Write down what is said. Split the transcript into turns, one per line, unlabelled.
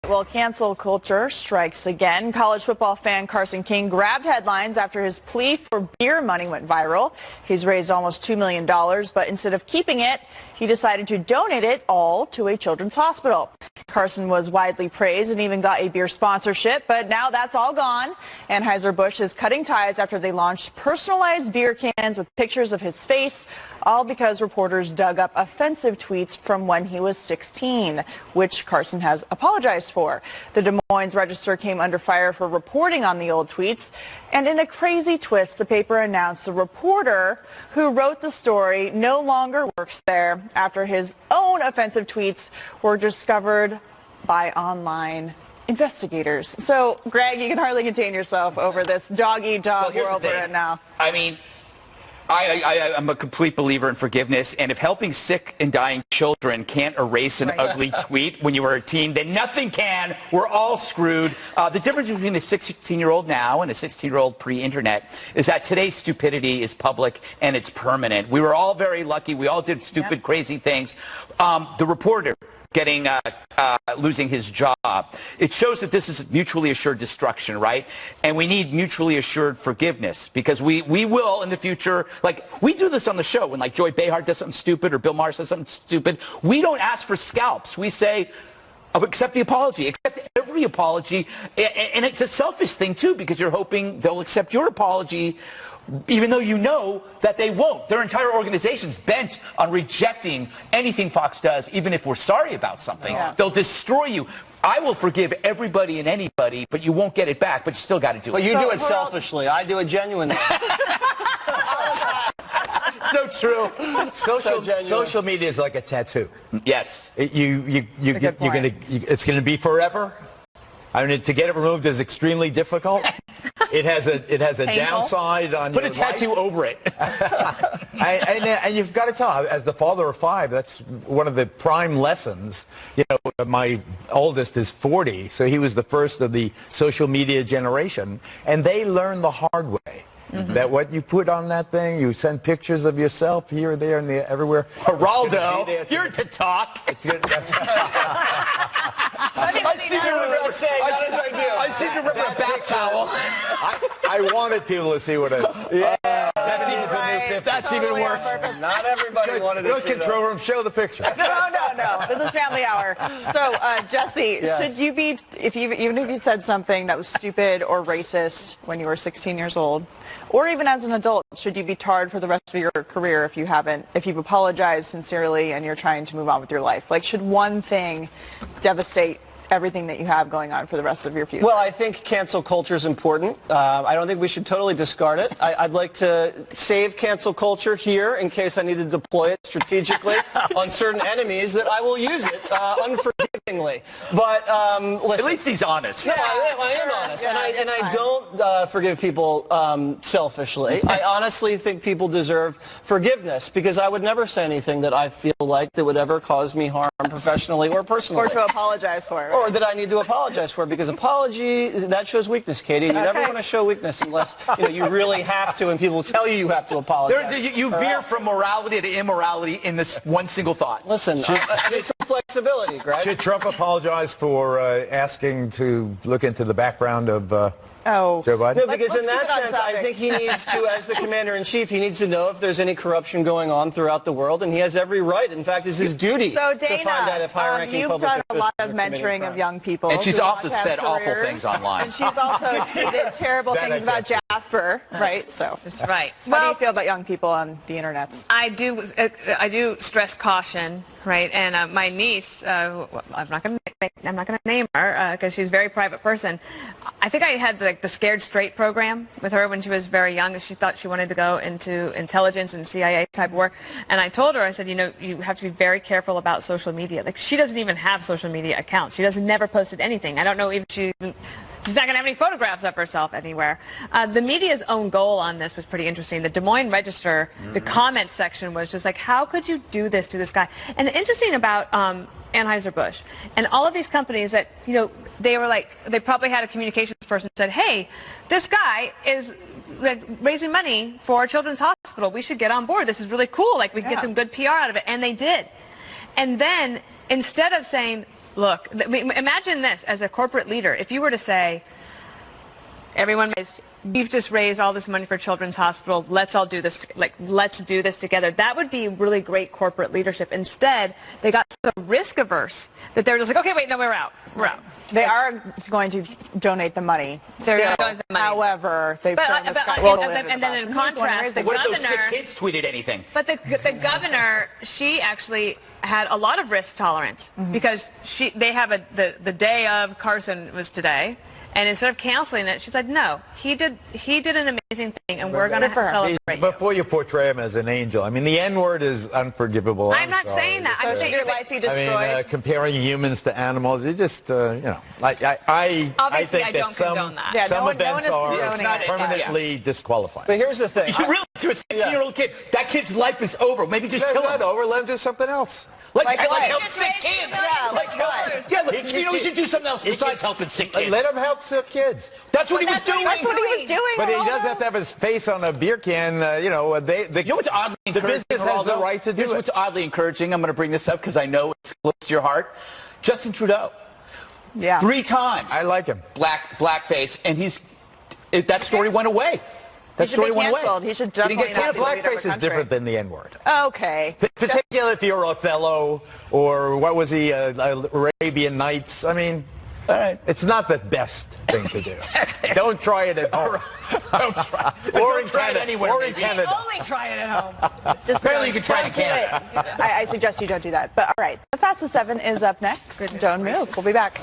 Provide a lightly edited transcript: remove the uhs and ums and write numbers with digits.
Well, cancel culture strikes again. College football fan Carson King grabbed headlines after his plea for beer money went viral. He's raised almost $2 million, but instead of keeping it, he decided to donate it all to a children's hospital. Carson was widely praised and even got a beer sponsorship, but now that's all gone. Anheuser-Busch is cutting ties after they launched personalized beer cans with pictures of his face, all because reporters dug up offensive tweets from when he was 16, which Carson has apologized for. The Des Moines Register came under fire for reporting on the old tweets, and in a crazy twist, the paper announced the reporter who wrote the story no longer works there after his own offensive tweets were discovered by online investigators. So, Greg, you can hardly contain yourself over this dog-eat-dog world we're in now.
I mean, I'm a complete believer in forgiveness, and if helping sick and dying children can't erase an ugly tweet when you were a teen, then nothing can. We're all screwed. The difference between a 16-year-old now and a 16-year-old pre-internet is that today's stupidity is public and it's permanent. We were all very lucky. We all did stupid, crazy things. The reporter losing his job. It shows that this is mutually assured destruction, right? And we need mutually assured forgiveness, because we will in the future, like we do this on the show when like Joy Behar does something stupid or Bill Maher says something stupid. We don't ask for scalps. We say, accept the apology, accept every apology. And it's a selfish thing too, because you're hoping they'll accept your apology, even though you know that they won't. Their entire organization's bent on rejecting anything Fox does, even if we're sorry about something. Yeah. They'll destroy you. I will forgive everybody and anybody, but you won't get it back, but you still got to do it.
But you do it selfishly. I do it genuinely.
So true. Social media is like a tattoo.
Yes.
It's gonna be forever. I mean, to get it removed is extremely difficult. It has a downside on your life.
Put a tattoo over it.
and you've got to tell, as the father of 5, that's one of the prime lessons. You know, my oldest is 40, so he was the first of the social media generation, and they learned the hard way. That what you put on that thing, you send pictures of yourself here, there, and everywhere.
Geraldo, you're to talk.
It's good.
I seem to remember a back towel.
I wanted people to see what it's.
Yeah, that's even worse.
Not everybody wanted to see
that. Control room, show the picture.
No. This is Family Hour. So, Jesse, should you be, even if you said something that was stupid or racist when you were 16 years old, or even as an adult, should you be tarred for the rest of your career if you've apologized sincerely and you're trying to move on with your life? Like, should one thing devastate everything that you have going on for the rest of your future?
Well, I think cancel culture is important. I don't think we should totally discard it. I'd like to save cancel culture here in case I need to deploy it strategically on certain enemies that I will use it unforgivingly. But listen.
At least he's honest.
Yeah, I am honest. And I don't forgive people selfishly. I honestly think people deserve forgiveness, because I would never say anything that I feel like that would ever cause me harm professionally or personally.
Or to apologize for it.
Or that I need to apologize for, because apology, that shows weakness, Katie. You never want to show weakness unless you really have to, and people tell you have to apologize.
You veer from morality to immorality in this one single thought.
Listen, it's some flexibility, Greg.
Should Trump apologize for asking to look into the background of Joe Biden?
No, because in that sense, I think he needs to, as the commander-in-chief, he needs to know if there's any corruption going on throughout the world, and he has every right. In fact, it's his duty
to
find out if high-ranking public
officials you've done a lot of mentoring of young people.
And she's also said awful things online.
And she's also tweeted terrible things about Jasper, right? So
that's right.
How do you feel about young people on the internet?
I do stress caution. Right, and my niece, I'm not going to name her because she's a very private person. I think I had the Scared Straight program with her when she was very young, and she thought she wanted to go into intelligence and CIA type work. And I told her, I said, you have to be very careful about social media. Like, she doesn't even have social media accounts. She doesn't never posted anything. I don't know if she's not going to have any photographs of herself anywhere. The media's own goal on this was pretty interesting. The Des Moines Register, the comment section was just like, how could you do this to this guy? And the interesting about Anheuser-Busch and all of these companies that, they were like, they probably had a communications person said, hey, this guy is raising money for Children's Hospital. We should get on board. This is really cool. Like, we can get some good PR out of it. And they did. And then, instead of saying, look, imagine this as a corporate leader. If you were to say, everyone, you've just raised all this money for Children's Hospital. Let's all do this. Let's do this together. That would be really great corporate leadership. Instead, they got so risk averse that they're just like, okay, wait, no, we're out. We're out.
They are going to donate the money.
They're going to donate the money.
However, they've thrown this guy
and then in contrast, the
what
governor.
if those sick kids tweeted anything?
But the governor, she actually had a lot of risk tolerance because they have the day of Carson was today. And instead of canceling it, she said, no, he did an amazing thing, and we're going to celebrate
Before you portray him as an angel, I mean, the N-word is unforgivable.
I'm not saying that.
So should your life be destroyed?
I mean, comparing humans to animals, you just, you know, I
Obviously,
think
I don't condone that.
Yeah,
some
no one
events
is
are
condoning it.
permanently disqualified.
But here's the thing.
You really, to a 16-year-old kid, that kid's life is over. Maybe just kill him.
It's not over. Let him do something else.
Like
what?
help sick kids. You should do something else besides helping sick kids.
Let him help sick kids.
That's what he was doing.
That's what he was doing.
But he doesn't have to have his face on a beer can. You know, you know
what's oddly
the
encouraging?
business has the right to do
Here's
it.
what's oddly encouraging. I'm going to bring this up because I know it's close to your heart. Justin Trudeau.
Yeah.
3 times.
I like him.
Blackface, and that story went away. That story went away.
He should definitely not be the leader of a
Blackface is
country.
different than the N-word.
Okay.
Particularly if you're Othello or what was he, Arabian Nights. I mean, all right, it's not the best thing to do. Don't try it at home.
Don't try.
Or in
try it
Canada.
anywhere.
Or in Canada.
Only try it at home.
Apparently you can try it in Canada.
I suggest you don't do that. But all right, the Fast at 7 is up next. Don't move. We'll be back.